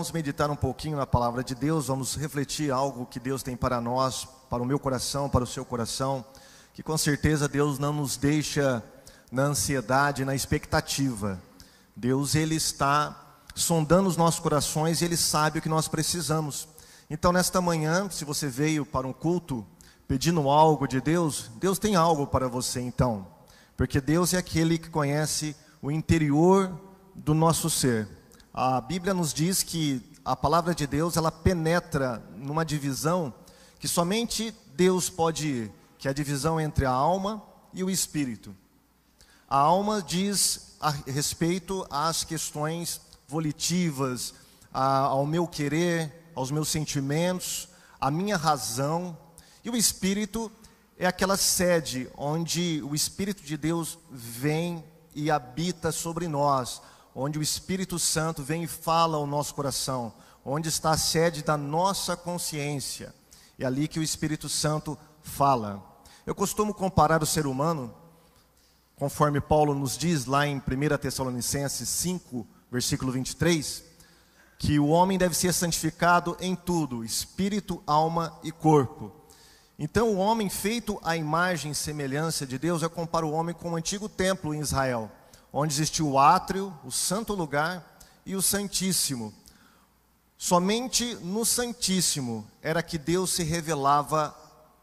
Vamos meditar um pouquinho na palavra de Deus, vamos refletir algo que Deus tem para nós, para o meu coração, para o seu coração, que com certeza Deus não nos deixa na ansiedade, na expectativa. Deus, Ele está sondando os nossos corações e Ele sabe o que nós precisamos. Então nesta manhã, se você veio para um culto pedindo algo de Deus, Deus tem algo para você então. Porque Deus é aquele que conhece o interior do nosso ser. A Bíblia nos diz que a palavra de Deus, ela penetra numa divisão que somente Deus pode ir, que é a divisão entre a alma e o espírito. A alma diz a respeito às questões volitivas, ao meu querer, aos meus sentimentos, à minha razão. E o espírito é aquela sede onde o Espírito de Deus vem e habita sobre nós, onde o Espírito Santo vem e fala ao nosso coração, onde está a sede da nossa consciência. É ali que o Espírito Santo fala. Eu costumo comparar o ser humano, conforme Paulo nos diz lá em 1 Tessalonicenses 5, versículo 23, que o homem deve ser santificado em tudo, espírito, alma e corpo. Então o homem feito à imagem e semelhança de Deus, eu comparo o homem com o antigo templo em Israel, onde existia o átrio, o santo lugar e o santíssimo. Somente no santíssimo era que Deus se revelava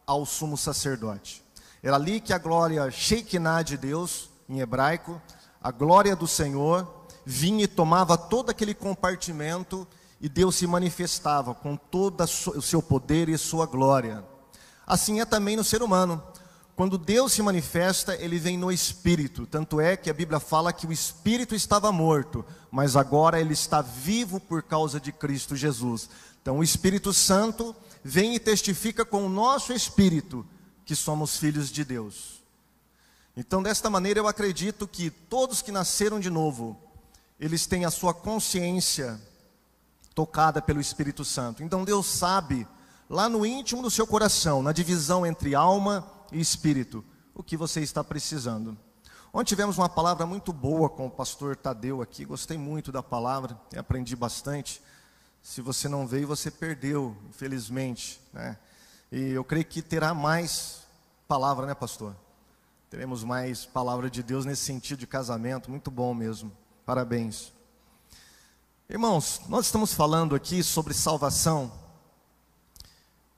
ao sumo sacerdote. Era ali que a glória Shekinah de Deus, em hebraico, a glória do Senhor, vinha e tomava todo aquele compartimento e Deus se manifestava com todo o seu poder e sua glória. Assim é também no ser humano. Quando Deus se manifesta, Ele vem no Espírito. Tanto é que a Bíblia fala que o Espírito estava morto, mas agora ele está vivo por causa de Cristo Jesus. Então o Espírito Santo vem e testifica com o nosso Espírito que somos filhos de Deus. Então desta maneira eu acredito que todos que nasceram de novo, eles têm a sua consciência tocada pelo Espírito Santo. Então Deus sabe, lá no íntimo do seu coração, na divisão entre alma e espírito, o que você está precisando. Ontem tivemos uma palavra muito boa com o pastor Tadeu aqui, gostei muito da palavra, aprendi bastante. Se você não veio, você perdeu, infelizmente, né? E eu creio que terá mais palavra, né, pastor? Teremos mais palavra de Deus nesse sentido de casamento, muito bom mesmo, parabéns. Irmãos, nós estamos falando aqui sobre salvação,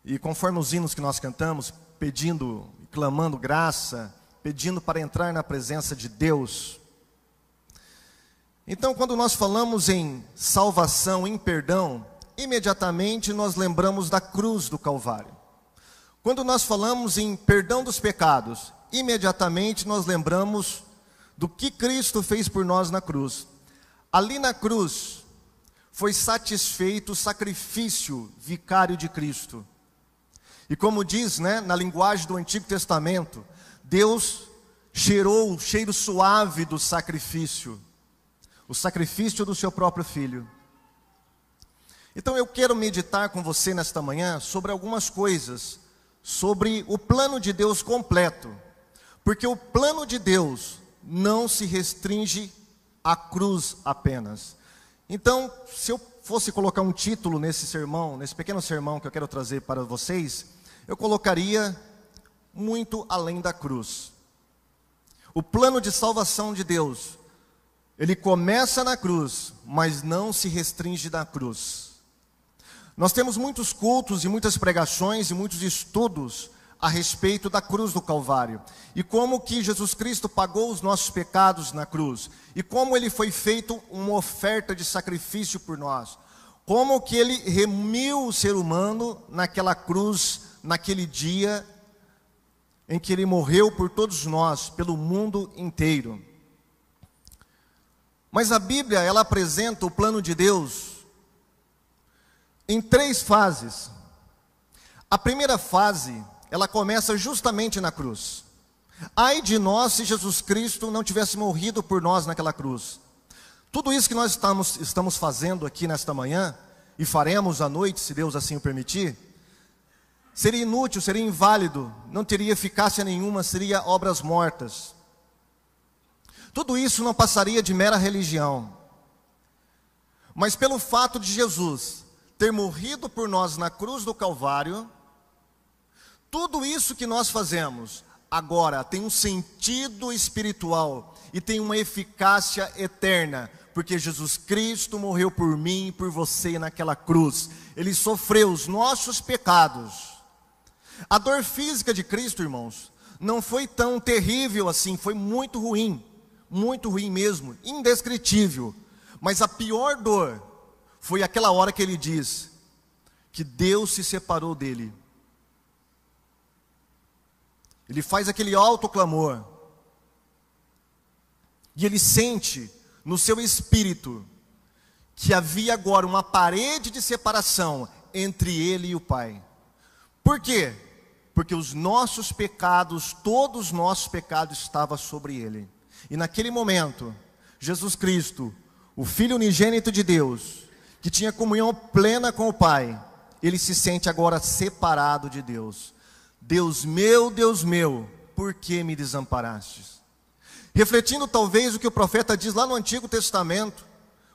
e conforme os hinos que nós cantamos, pedindo, clamando graça, pedindo para entrar na presença de Deus. Então, quando nós falamos em salvação, em perdão, imediatamente nós lembramos da cruz do Calvário. Quando nós falamos em perdão dos pecados, imediatamente nós lembramos do que Cristo fez por nós na cruz. Ali na cruz foi satisfeito o sacrifício vicário de Cristo. E como diz, né, na linguagem do Antigo Testamento, Deus cheirou o cheiro suave do sacrifício, o sacrifício do seu próprio Filho. Então eu quero meditar com você nesta manhã sobre algumas coisas, sobre o plano de Deus completo, porque o plano de Deus não se restringe à cruz apenas. Então, se eu fosse colocar um título nesse sermão, nesse pequeno sermão que eu quero trazer para vocês, eu colocaria muito além da cruz. O plano de salvação de Deus, ele começa na cruz, mas não se restringe da cruz. Nós temos muitos cultos e muitas pregações e muitos estudos a respeito da cruz do Calvário. E como que Jesus Cristo pagou os nossos pecados na cruz. E como ele foi feito uma oferta de sacrifício por nós. Como que ele remiu o ser humano naquela cruz, naquele dia em que ele morreu por todos nós, pelo mundo inteiro. Mas a Bíblia, ela apresenta o plano de Deus em 3 fases. A primeira fase, ela começa justamente na cruz. Ai de nós se Jesus Cristo não tivesse morrido por nós naquela cruz. Tudo isso que nós estamos fazendo aqui nesta manhã, e faremos à noite, se Deus assim o permitir, seria inútil, seria inválido, não teria eficácia nenhuma, seria obras mortas. Tudo isso não passaria de mera religião. Mas pelo fato de Jesus ter morrido por nós na cruz do Calvário, tudo isso que nós fazemos agora tem um sentido espiritual e tem uma eficácia eterna, porque Jesus Cristo morreu por mim e por você naquela cruz. Ele sofreu os nossos pecados. A dor física de Cristo, irmãos, não foi tão terrível assim, foi muito ruim mesmo, indescritível. Mas a pior dor foi aquela hora que ele diz que Deus se separou dele. Ele faz aquele alto clamor, e ele sente no seu espírito que havia agora uma parede de separação entre ele e o Pai. Por quê? Porque os nossos pecados, todos os nossos pecados estavam sobre ele. E naquele momento, Jesus Cristo, o Filho unigênito de Deus, que tinha comunhão plena com o Pai, ele se sente agora separado de Deus. Deus meu, por que me desamparastes? Refletindo talvez o que o profeta diz lá no Antigo Testamento,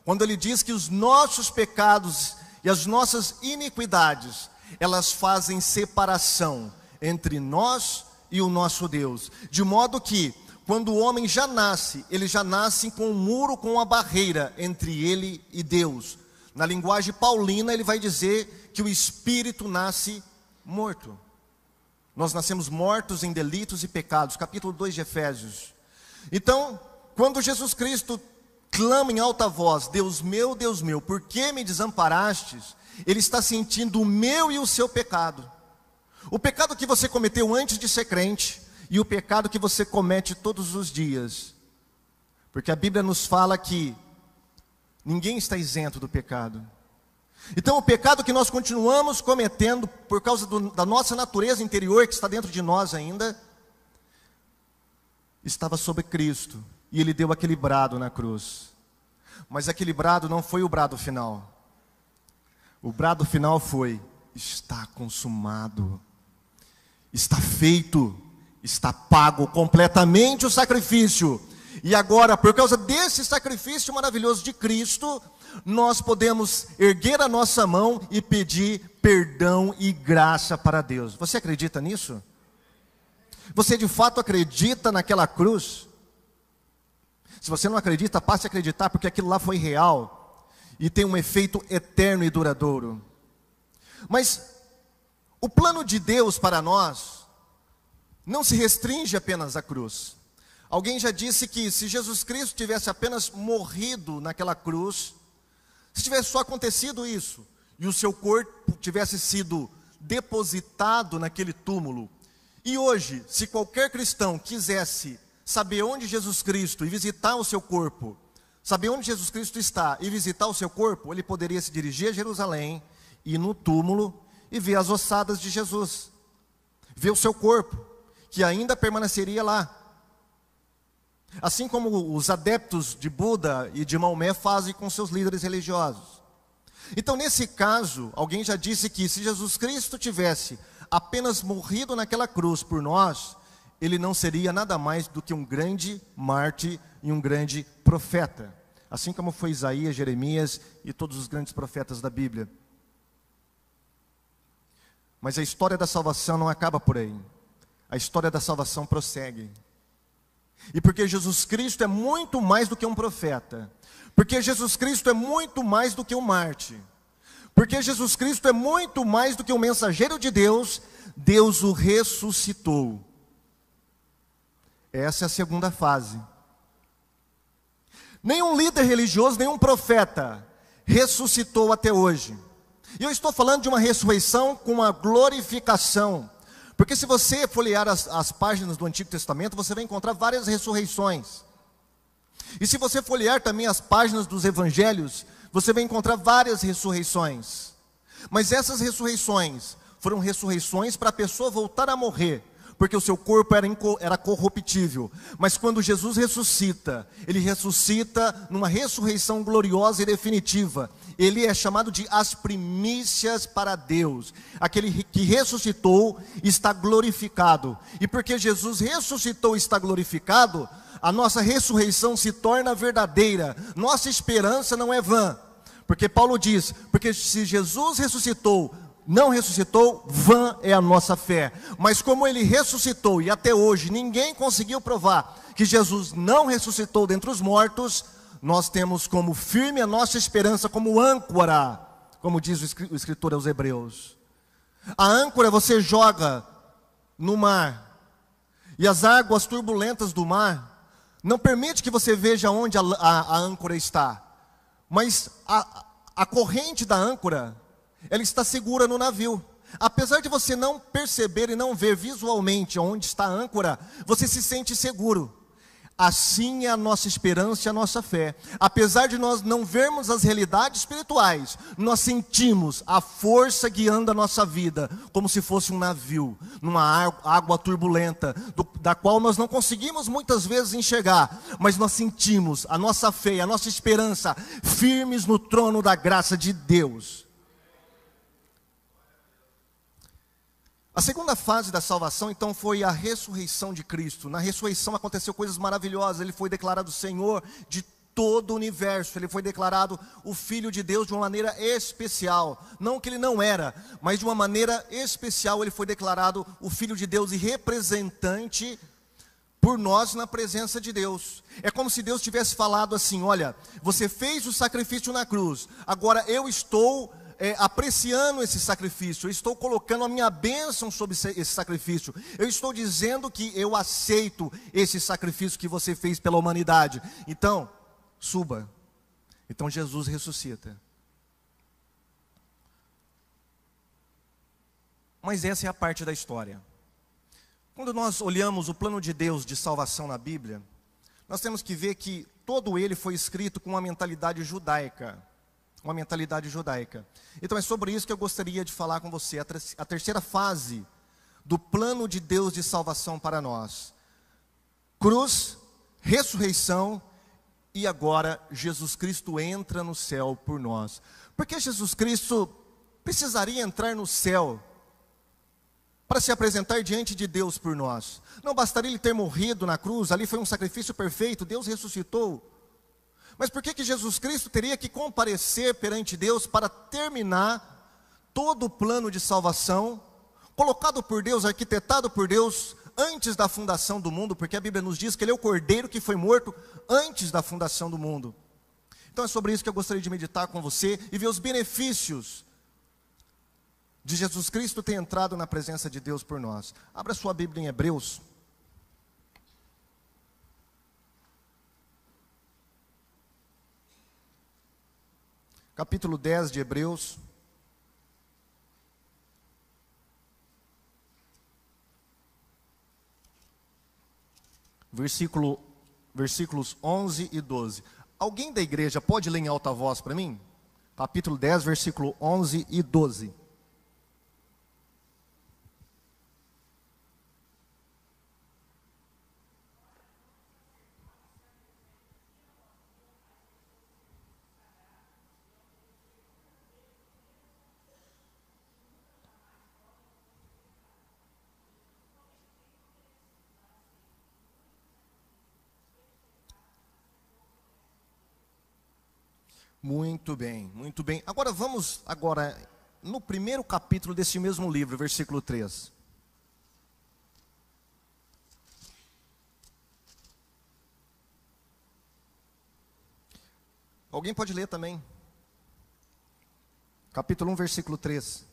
quando ele diz que os nossos pecados e as nossas iniquidades, elas fazem separação entre nós e o nosso Deus, de modo que quando o homem já nasce, ele já nasce com um muro, com uma barreira entre ele e Deus. Na linguagem paulina ele vai dizer que o espírito nasce morto. Nós nascemos mortos em delitos e pecados, capítulo 2 de Efésios. Então, quando Jesus Cristo clama em alta voz, Deus meu, por que me desamparastes? Ele está sentindo o meu e o seu pecado. O pecado que você cometeu antes de ser crente e o pecado que você comete todos os dias. Porque a Bíblia nos fala que ninguém está isento do pecado. Então o pecado que nós continuamos cometendo por causa da nossa natureza interior, que está dentro de nós ainda, estava sobre Cristo, e Ele deu aquele brado na cruz. Mas aquele brado não foi o brado final. O brado final foi: está consumado, está feito, está pago completamente o sacrifício. E agora, por causa desse sacrifício maravilhoso de Cristo, nós podemos erguer a nossa mão e pedir perdão e graça para Deus. Você acredita nisso? Você de fato acredita naquela cruz? Se você não acredita, passe a acreditar, porque aquilo lá foi real e tem um efeito eterno e duradouro. Mas o plano de Deus para nós não se restringe apenas à cruz. Alguém já disse que se Jesus Cristo tivesse apenas morrido naquela cruz, se tivesse só acontecido isso, e o seu corpo tivesse sido depositado naquele túmulo, e hoje, se qualquer cristão quisesse saber onde Jesus Cristo e visitar o seu corpo, saber onde Jesus Cristo está e visitar o seu corpo, ele poderia se dirigir a Jerusalém, ir no túmulo e ver as ossadas de Jesus, ver o seu corpo, que ainda permaneceria lá. Assim como os adeptos de Buda e de Maomé fazem com seus líderes religiosos. Então, nesse caso, alguém já disse que se Jesus Cristo tivesse apenas morrido naquela cruz por nós, ele não seria nada mais do que um grande mártir e um grande profeta. Assim como foi Isaías, Jeremias e todos os grandes profetas da Bíblia. Mas a história da salvação não acaba por aí. A história da salvação prossegue. E porque Jesus Cristo é muito mais do que um profeta, porque Jesus Cristo é muito mais do que um mártir, porque Jesus Cristo é muito mais do que um mensageiro de Deus, Deus o ressuscitou. Essa é a segunda fase. Nenhum líder religioso, nenhum profeta ressuscitou até hoje. E eu estou falando de uma ressurreição com uma glorificação. Porque se você folhear as páginas do Antigo Testamento, você vai encontrar várias ressurreições. E se você folhear também as páginas dos Evangelhos, você vai encontrar várias ressurreições. Mas essas ressurreições foram ressurreições para a pessoa voltar a morrer, porque o seu corpo era corruptível. Mas quando Jesus ressuscita, ele ressuscita numa ressurreição gloriosa e definitiva. Ele é chamado de as primícias para Deus. Aquele que ressuscitou está glorificado. E porque Jesus ressuscitou e está glorificado, a nossa ressurreição se torna verdadeira. Nossa esperança não é vã. Porque Paulo diz, porque se Jesus ressuscitou, não ressuscitou, vã é a nossa fé. Mas como ele ressuscitou e até hoje ninguém conseguiu provar que Jesus não ressuscitou dentre os mortos, nós temos como firme a nossa esperança, como âncora, como diz o escritor aos Hebreus. A âncora você joga no mar, e as águas turbulentas do mar não permite que você veja onde a âncora está, mas a corrente da âncora, ela está segura no navio. Apesar de você não perceber e não ver visualmente onde está a âncora, você se sente seguro. Assim é a nossa esperança e a nossa fé. Apesar de nós não vermos as realidades espirituais, nós sentimos a força guiando a nossa vida, como se fosse um navio, numa água turbulenta, da qual nós não conseguimos muitas vezes enxergar, mas nós sentimos a nossa fé, a nossa esperança, firmes no trono da graça de Deus. A segunda fase da salvação, então, foi a ressurreição de Cristo. Na ressurreição aconteceu coisas maravilhosas. Ele foi declarado Senhor de todo o universo. Ele foi declarado o Filho de Deus de uma maneira especial. Não que ele não era, mas de uma maneira especial ele foi declarado o Filho de Deus e representante por nós na presença de Deus. É como se Deus tivesse falado assim: olha, você fez o sacrifício na cruz, agora eu estou apreciando esse sacrifício, eu estou colocando a minha bênção sobre esse sacrifício, eu estou dizendo que eu aceito esse sacrifício que você fez pela humanidade, então, suba. Então Jesus ressuscita. Mas essa é a parte da história. Quando nós olhamos o plano de Deus de salvação na Bíblia, nós temos que ver que todo ele foi escrito com uma mentalidade judaica. Uma mentalidade judaica. Então é sobre isso que eu gostaria de falar com você. A terceira fase do plano de Deus de salvação para nós: cruz, ressurreição e agora Jesus Cristo entra no céu por nós. Porque Jesus Cristo precisaria entrar no céu para se apresentar diante de Deus por nós? Não bastaria ele ter morrido na cruz, ali foi um sacrifício perfeito, Deus ressuscitou. Mas por que Jesus Cristo teria que comparecer perante Deus para terminar todo o plano de salvação, colocado por Deus, arquitetado por Deus, antes da fundação do mundo? Porque a Bíblia nos diz que ele é o Cordeiro que foi morto antes da fundação do mundo. Então é sobre isso que eu gostaria de meditar com você e ver os benefícios de Jesus Cristo ter entrado na presença de Deus por nós. Abra sua Bíblia em Hebreus. Capítulo 10 de Hebreus. Versículos 11 e 12. Alguém da igreja pode ler em alta voz para mim? Capítulo 10, versículo 11 e 12. Muito bem, muito bem. Agora vamos no primeiro capítulo desse mesmo livro, versículo 3. Alguém pode ler também? Capítulo 1, versículo 3.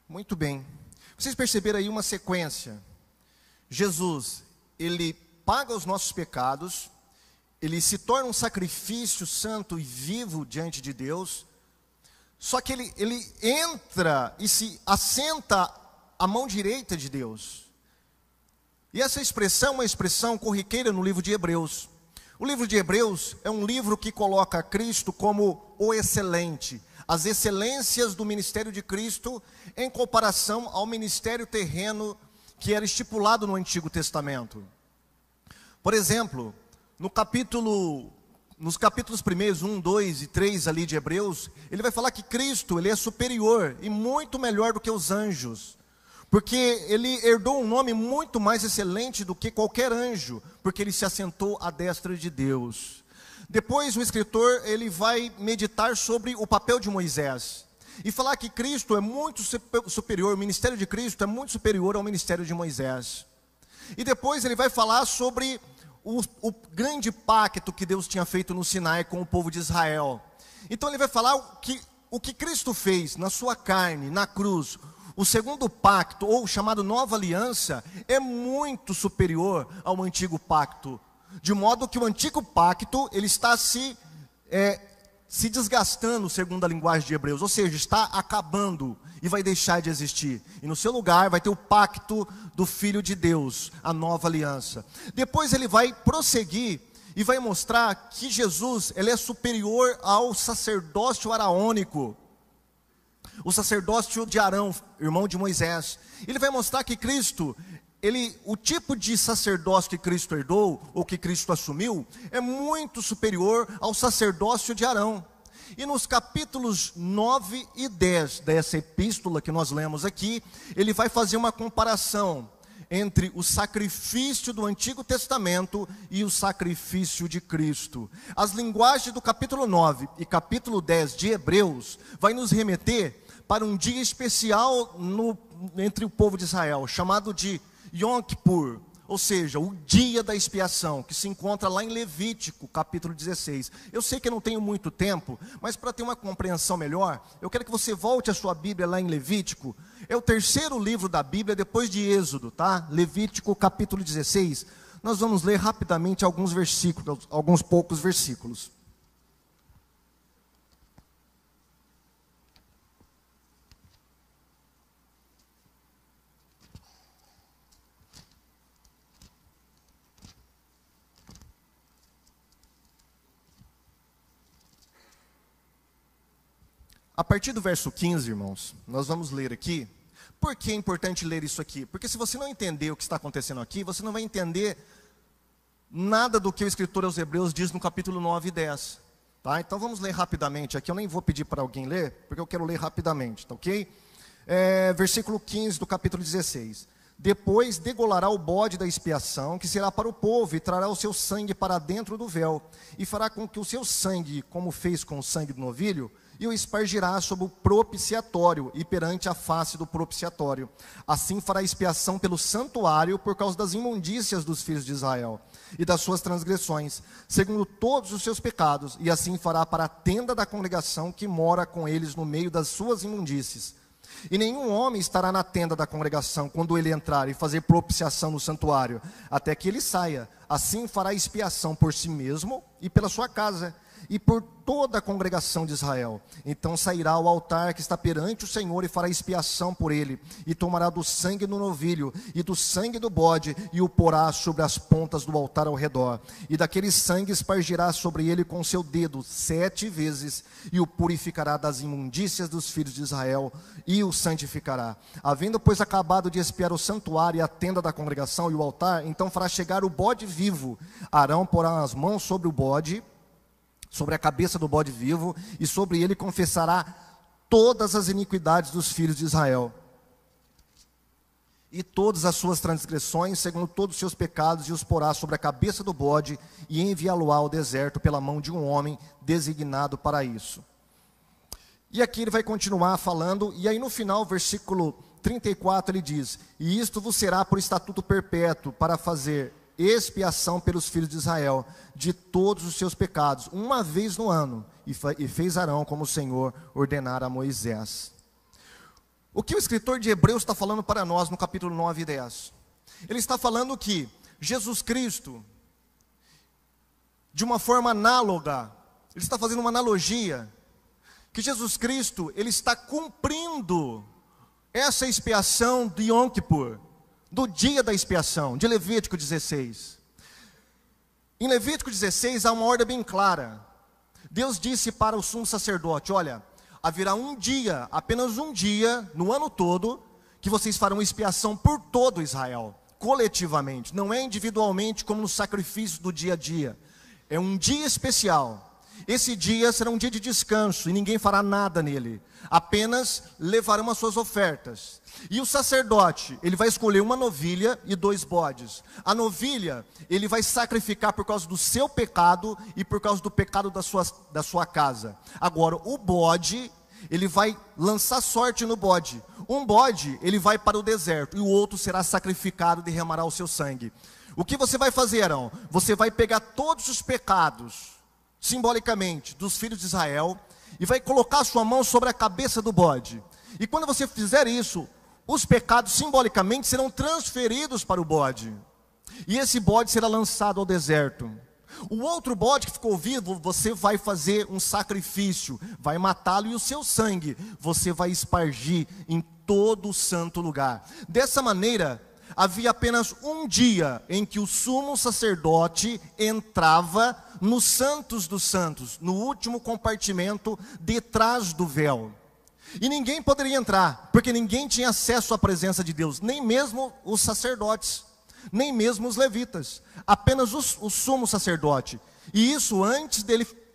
Muito bem. Vocês perceberam aí uma sequência. Jesus, ele paga os nossos pecados, ele se torna um sacrifício santo e vivo diante de Deus, só que ele entra e se assenta à mão direita de Deus. E essa expressão é uma expressão corriqueira no livro de Hebreus. O livro de Hebreus é um livro que coloca Cristo como o excelente, as excelências do ministério de Cristo em comparação ao ministério terreno que era estipulado no Antigo Testamento. Por exemplo, no capítulo nos capítulos 1, 1, 2 e 3 ali de Hebreus, ele vai falar que Cristo, ele é superior e muito melhor do que os anjos, porque ele herdou um nome muito mais excelente do que qualquer anjo, porque ele se assentou à destra de Deus. Depois o escritor, ele vai meditar sobre o papel de Moisés, e falar que Cristo é muito superior, o ministério de Cristo é muito superior ao ministério de Moisés. E depois ele vai falar sobre o grande pacto que Deus tinha feito no Sinai com o povo de Israel. Então ele vai falar que o que Cristo fez na sua carne, na cruz, o segundo pacto, ou chamado nova aliança, é muito superior ao antigo pacto. De modo que o antigo pacto, ele está se desgastando, segundo a linguagem de Hebreus, ou seja, está acabando e vai deixar de existir. E no seu lugar vai ter o pacto do Filho de Deus, a nova aliança. Depois ele vai prosseguir e vai mostrar que Jesus, ele é superior ao sacerdócio araônico, o sacerdócio de Arão, irmão de Moisés. Ele vai mostrar que Cristo, o tipo de sacerdócio que Cristo herdou, ou que Cristo assumiu, é muito superior ao sacerdócio de Arão. E nos capítulos 9 e 10 dessa epístola que nós lemos aqui, ele vai fazer uma comparação entre o sacrifício do Antigo Testamento e o sacrifício de Cristo. As linguagens do capítulo 9 e capítulo 10 de Hebreus vai nos remeter para um dia especial entre o povo de Israel, chamado de Yom Kippur, ou seja, o dia da expiação, que se encontra lá em Levítico, capítulo 16. Eu sei que eu não tenho muito tempo, mas para ter uma compreensão melhor, eu quero que você volte a sua Bíblia lá em Levítico. É o terceiro livro da Bíblia, depois de Êxodo, tá? Levítico, capítulo 16. Nós vamos ler rapidamente alguns versículos, alguns poucos versículos. A partir do verso 15, irmãos, nós vamos ler aqui. Por que é importante ler isso aqui? Porque se você não entender o que está acontecendo aqui, você não vai entender nada do que o escritor aos Hebreus diz no capítulo 9 e 10. Tá? Então vamos ler rapidamente aqui. Eu nem vou pedir para alguém ler, porque eu quero ler rapidamente, tá ok? Versículo 15 do capítulo 16. Depois degolará o bode da expiação, que será para o povo, e trará o seu sangue para dentro do véu, e fará com que o seu sangue, como fez com o sangue do novilho, e o espargirá sobre o propiciatório e perante a face do propiciatório. Assim fará expiação pelo santuário por causa das imundícias dos filhos de Israel e das suas transgressões, segundo todos os seus pecados, e assim fará para a tenda da congregação que mora com eles no meio das suas imundícies. E nenhum homem estará na tenda da congregação quando ele entrar e fazer propiciação no santuário, até que ele saia. Assim fará expiação por si mesmo e pela sua casa, e por toda a congregação de Israel. Então sairá ao altar que está perante o Senhor e fará expiação por ele, e tomará do sangue do novilho e do sangue do bode, e o porá sobre as pontas do altar ao redor, e daquele sangue espargirá sobre ele com seu dedo 7 vezes, e o purificará das imundícias dos filhos de Israel, e o santificará. Havendo, pois, acabado de expiar o santuário e a tenda da congregação e o altar, então fará chegar o bode vivo. Arão porá as mãos sobre o bode, sobre a cabeça do bode vivo, e sobre ele confessará todas as iniquidades dos filhos de Israel, e todas as suas transgressões, segundo todos os seus pecados, e os porá sobre a cabeça do bode, e enviá-lo-á ao deserto pela mão de um homem designado para isso. E aqui ele vai continuar falando, e aí no final, versículo 34, ele diz: e isto vos será por estatuto perpétuo, para fazer expiação pelos filhos de Israel de todos os seus pecados, uma vez no ano, e fez Arão como o Senhor ordenara a Moisés. O que o escritor de Hebreus está falando para nós no capítulo 9 e 10? Ele está falando que Jesus Cristo, de uma forma análoga, ele está fazendo uma analogia, que Jesus Cristo, ele está cumprindo essa expiação de Yom Kippur, do dia da expiação, de Levítico 16. Em Levítico 16 há uma ordem bem clara. Deus disse para o sumo sacerdote: olha, haverá um dia, apenas um dia, no ano todo, que vocês farão expiação por todo Israel, coletivamente, não é individualmente como no sacrifício do dia a dia. é um dia especial. Esse dia será um dia de descanso e ninguém fará nada nele, apenas levarão as suas ofertas. E o sacerdote, ele vai escolher uma novilha e 2 bodes. A novilha, ele vai sacrificar por causa do seu pecado e por causa do pecado da sua casa. Agora, o bode, ele vai lançar sorte no bode. Um bode, ele vai para o deserto e o outro será sacrificado e derramará o seu sangue. O que você vai fazer, Arão? Você vai pegar todos os pecados, simbolicamente, dos filhos de Israel, e vai colocar a sua mão sobre a cabeça do bode. E quando você fizer isso, os pecados simbolicamente serão transferidos para o bode. E esse bode será lançado ao deserto. O outro bode que ficou vivo, você vai fazer um sacrifício, vai matá-lo e o seu sangue você vai espargir em todo o santo lugar. Dessa maneira, havia apenas um dia em que o sumo sacerdote entrava nos santos dos santos, no último compartimento detrás do véu. E ninguém poderia entrar, porque ninguém tinha acesso à presença de Deus, nem mesmo os sacerdotes, nem mesmo os levitas, apenas o sumo sacerdote. E isso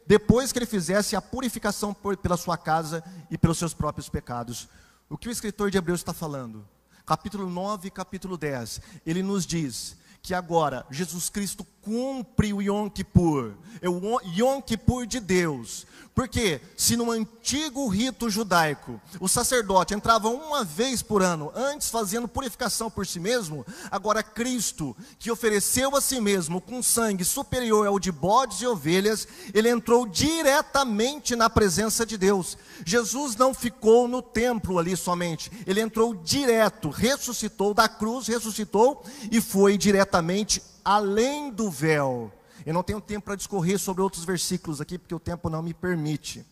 depois que ele fizesse a purificação pela sua casa e pelos seus próprios pecados. O que o escritor de Hebreus está falando? Capítulo 9 e capítulo 10, ele nos diz que agora Jesus Cristo cumpre o Yom Kippur, é o Yom Kippur de Deus. Porque se no antigo rito judaico o sacerdote entrava uma vez por ano, antes fazendo purificação por si mesmo, agora Cristo, que ofereceu a si mesmo com sangue superior ao de bodes e ovelhas, ele entrou diretamente na presença de Deus. Jesus não ficou no templo ali somente, ele entrou direto, ressuscitou da cruz, ressuscitou e foi diretamente além do véu. Eu não tenho tempo para discorrer sobre outros versículos aqui, porque o tempo não me permite.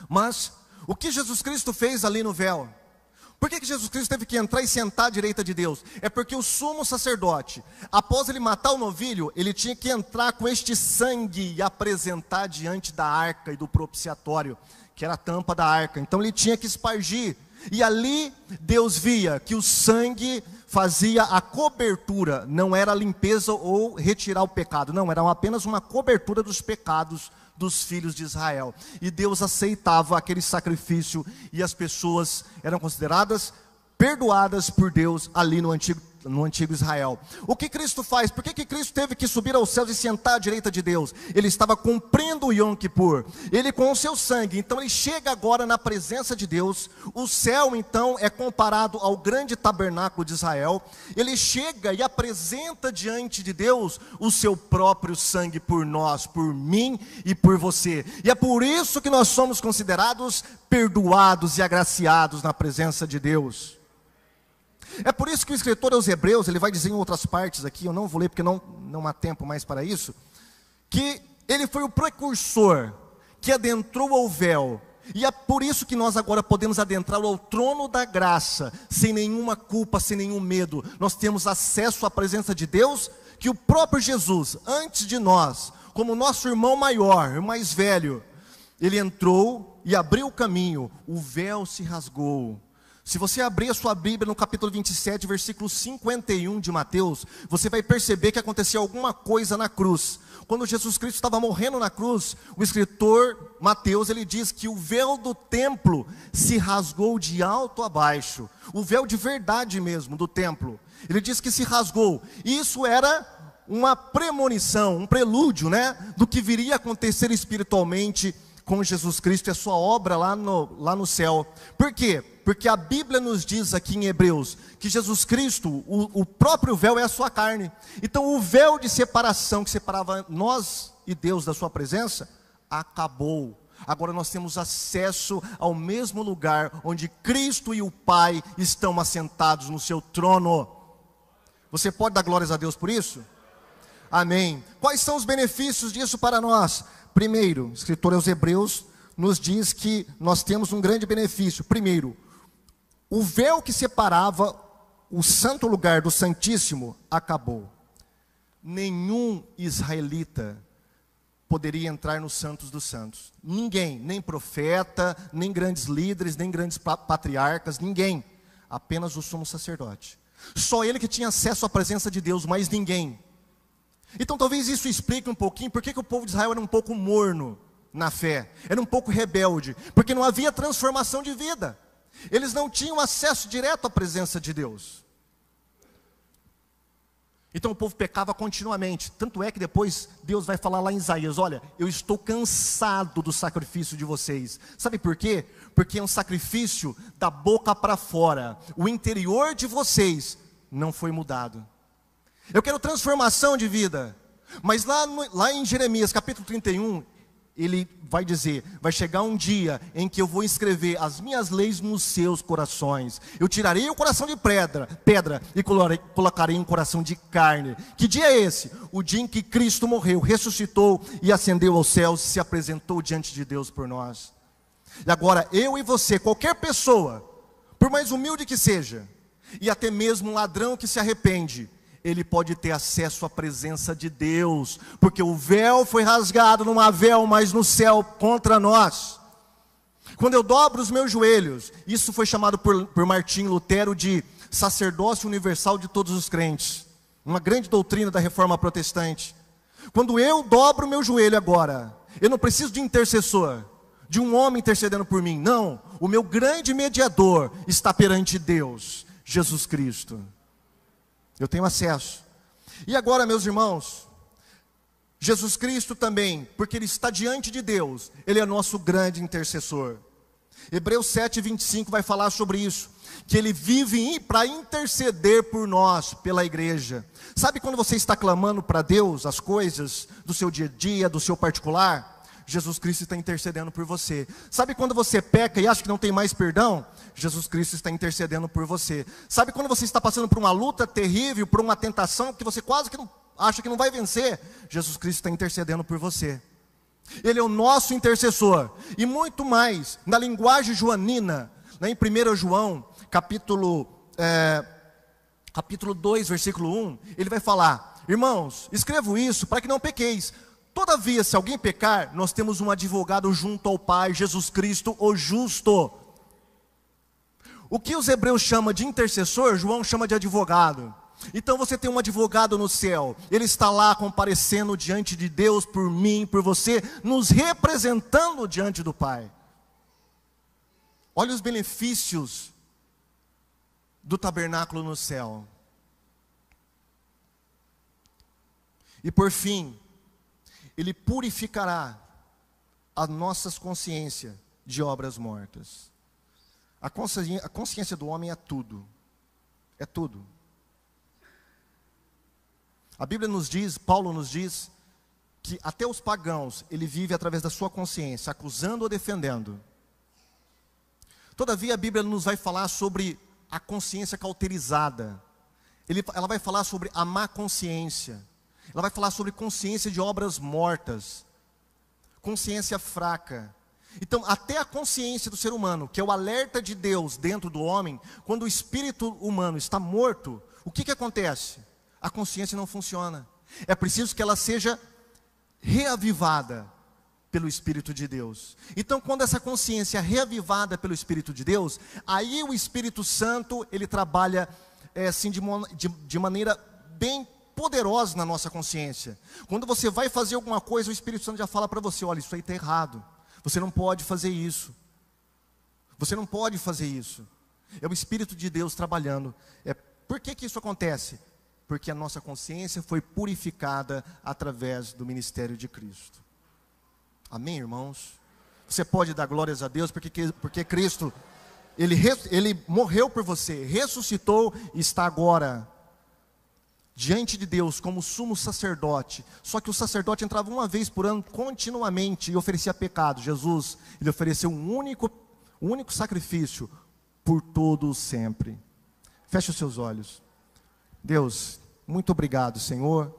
Mas, o que Jesus Cristo fez ali no véu? Por que Jesus Cristo teve que entrar e sentar à direita de Deus? É porque o sumo sacerdote, após ele matar o novilho, ele tinha que entrar com este sangue e apresentar diante da arca e do propiciatório, que era a tampa da arca. Então ele tinha que espargir. E ali Deus via que o sangue fazia a cobertura, não era a limpeza ou retirar o pecado, não, era apenas uma cobertura dos pecados dos filhos de Israel. E Deus aceitava aquele sacrifício e as pessoas eram consideradas perdoadas por Deus ali no antigo Israel. O que Cristo faz? Por que Cristo teve que subir aos céus e sentar à direita de Deus? Ele estava cumprindo o Yom Kippur, ele com o seu sangue, então ele chega agora na presença de Deus. O céu então é comparado ao grande tabernáculo de Israel. Ele chega e apresenta diante de Deus o seu próprio sangue por nós, por mim e por você. E é por isso que nós somos considerados perdoados e agraciados na presença de Deus. É por isso que o escritor aos Hebreus, ele vai dizer em outras partes aqui, eu não vou ler porque não há tempo mais para isso, que ele foi o precursor que adentrou ao véu, e é por isso que nós agora podemos adentrar ao trono da graça, sem nenhuma culpa, sem nenhum medo. Nós temos acesso à presença de Deus, que o próprio Jesus, antes de nós, como nosso irmão maior, o mais velho, ele entrou e abriu o caminho, o véu se rasgou. Se você abrir a sua Bíblia no capítulo 27, versículo 51 de Mateus, você vai perceber que aconteceu alguma coisa na cruz. Quando Jesus Cristo estava morrendo na cruz, o escritor Mateus, ele diz que o véu do templo se rasgou de alto a baixo. O véu de verdade mesmo do templo. Ele diz que se rasgou. E isso era uma premonição, um prelúdio, do que viria a acontecer espiritualmente com Jesus Cristo e a sua obra lá no céu. Por quê? Porque a Bíblia nos diz aqui em Hebreus que Jesus Cristo, o próprio véu é a sua carne. Então o véu de separação que separava nós e Deus da sua presença, acabou. Agora nós temos acesso ao mesmo lugar onde Cristo e o Pai estão assentados no seu trono. Você pode dar glórias a Deus por isso? Amém. Quais são os benefícios disso para nós? Primeiro, o escritor aos Hebreus nos diz que nós temos um grande benefício. Primeiro, o véu que separava o santo lugar do Santíssimo acabou. Nenhum israelita poderia entrar nos santos dos santos. Ninguém, nem profeta, nem grandes líderes, nem grandes patriarcas, ninguém. Apenas o sumo sacerdote. Só ele que tinha acesso à presença de Deus, mais ninguém. Então talvez isso explique um pouquinho por que o povo de Israel era um pouco morno na fé, era um pouco rebelde, porque não havia transformação de vida. Eles não tinham acesso direto à presença de Deus. Então o povo pecava continuamente. Tanto é que depois Deus vai falar lá em Isaías: olha, eu estou cansado do sacrifício de vocês. Sabe por quê? Porque é um sacrifício da boca para fora. O interior de vocês não foi mudado. Eu quero transformação de vida. Mas lá em Jeremias capítulo 31, ele vai dizer: vai chegar um dia em que eu vou escrever as minhas leis nos seus corações. Eu tirarei o coração de pedra e colocarei um coração de carne. Que dia é esse? O dia em que Cristo morreu, ressuscitou e ascendeu aos céus, se apresentou diante de Deus por nós. E agora eu e você, qualquer pessoa, por mais humilde que seja, e até mesmo um ladrão que se arrepende, ele pode ter acesso à presença de Deus, porque o véu foi rasgado, não há véu mais no céu contra nós. Quando eu dobro os meus joelhos, isso foi chamado por Martim Lutero de sacerdócio universal de todos os crentes, uma grande doutrina da reforma protestante. Quando eu dobro o meu joelho agora, eu não preciso de intercessor, de um homem intercedendo por mim, não, o meu grande mediador está perante Deus, Jesus Cristo. Eu tenho acesso. E agora, meus irmãos, Jesus Cristo também, porque Ele está diante de Deus, Ele é nosso grande intercessor. Hebreus 7:25 vai falar sobre isso, que Ele vive para interceder por nós, pela igreja. Sabe quando você está clamando para Deus as coisas do seu dia a dia, do seu particular? Jesus Cristo está intercedendo por você. Sabe quando você peca e acha que não tem mais perdão? Jesus Cristo está intercedendo por você. Sabe quando você está passando por uma luta terrível, por uma tentação que você quase que não, acha que não vai vencer? Jesus Cristo está intercedendo por você. Ele é o nosso intercessor. E muito mais, na linguagem joanina, né, em 1 João, capítulo 2, versículo 1, ele vai falar: irmãos, escrevo isso para que não pequeis. Todavia, se alguém pecar, nós temos um advogado junto ao Pai, Jesus Cristo, o justo. O que os hebreus chamam de intercessor, João chama de advogado. Então você tem um advogado no céu, ele está lá comparecendo diante de Deus por mim, por você, nos representando diante do Pai. Olha os benefícios do tabernáculo no céu. E por fim, Ele purificará as nossas consciências de obras mortas. A consciência do homem é tudo. É tudo. A Bíblia nos diz, Paulo nos diz, que até os pagãos, ele vive através da sua consciência, acusando ou defendendo. Todavia a Bíblia nos vai falar sobre a consciência cauterizada. Ela vai falar sobre a má consciência. Ela vai falar sobre consciência de obras mortas, consciência fraca. Então, até a consciência do ser humano, que é o alerta de Deus dentro do homem, quando o espírito humano está morto, o que acontece? A consciência não funciona. É preciso que ela seja reavivada pelo Espírito de Deus. Então, quando essa consciência é reavivada pelo Espírito de Deus, aí o Espírito Santo, ele trabalha assim, de maneira bem poderosa na nossa consciência. Quando você vai fazer alguma coisa, o Espírito Santo já fala para você: olha, isso aí está errado, você não pode fazer isso, você não pode fazer isso. É o Espírito de Deus trabalhando. Por que isso acontece? Porque a nossa consciência foi purificada através do ministério de Cristo. Amém, irmãos? Você pode dar glórias a Deus, porque Cristo, Ele morreu por você, ressuscitou e está agora diante de Deus como sumo sacerdote. Só que o sacerdote entrava uma vez por ano continuamente e oferecia pecado. Jesus, Ele ofereceu um único sacrifício por todos sempre. Feche os seus olhos. Deus, muito obrigado, Senhor,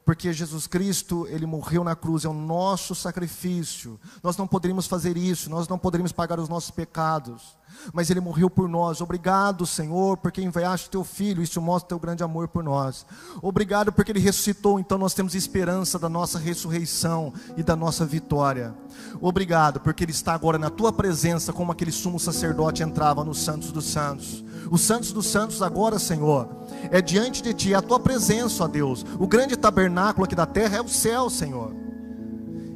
porque Jesus Cristo, Ele morreu na cruz, é o nosso sacrifício. Nós não poderíamos fazer isso, nós não poderíamos pagar os nossos pecados, mas Ele morreu por nós. Obrigado, Senhor, porque enviaste Teu Filho, isso mostra Teu grande amor por nós. Obrigado porque Ele ressuscitou, então nós temos esperança da nossa ressurreição e da nossa vitória. Obrigado porque Ele está agora na Tua presença, como aquele sumo sacerdote entrava nos santos dos santos. Os santos dos santos agora, Senhor, é diante de Ti, é a Tua presença, ó Deus, o grande tabernáculo tabernáculo aqui da terra é o céu, Senhor.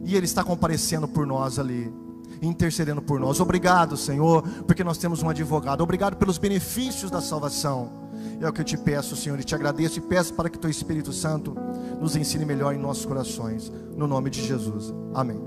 E Ele está comparecendo por nós ali, intercedendo por nós. Obrigado, Senhor, porque nós temos um advogado. Obrigado pelos benefícios da salvação. É o que eu te peço, Senhor, e te agradeço e peço para que Teu Espírito Santo nos ensine melhor em nossos corações. No nome de Jesus. Amém.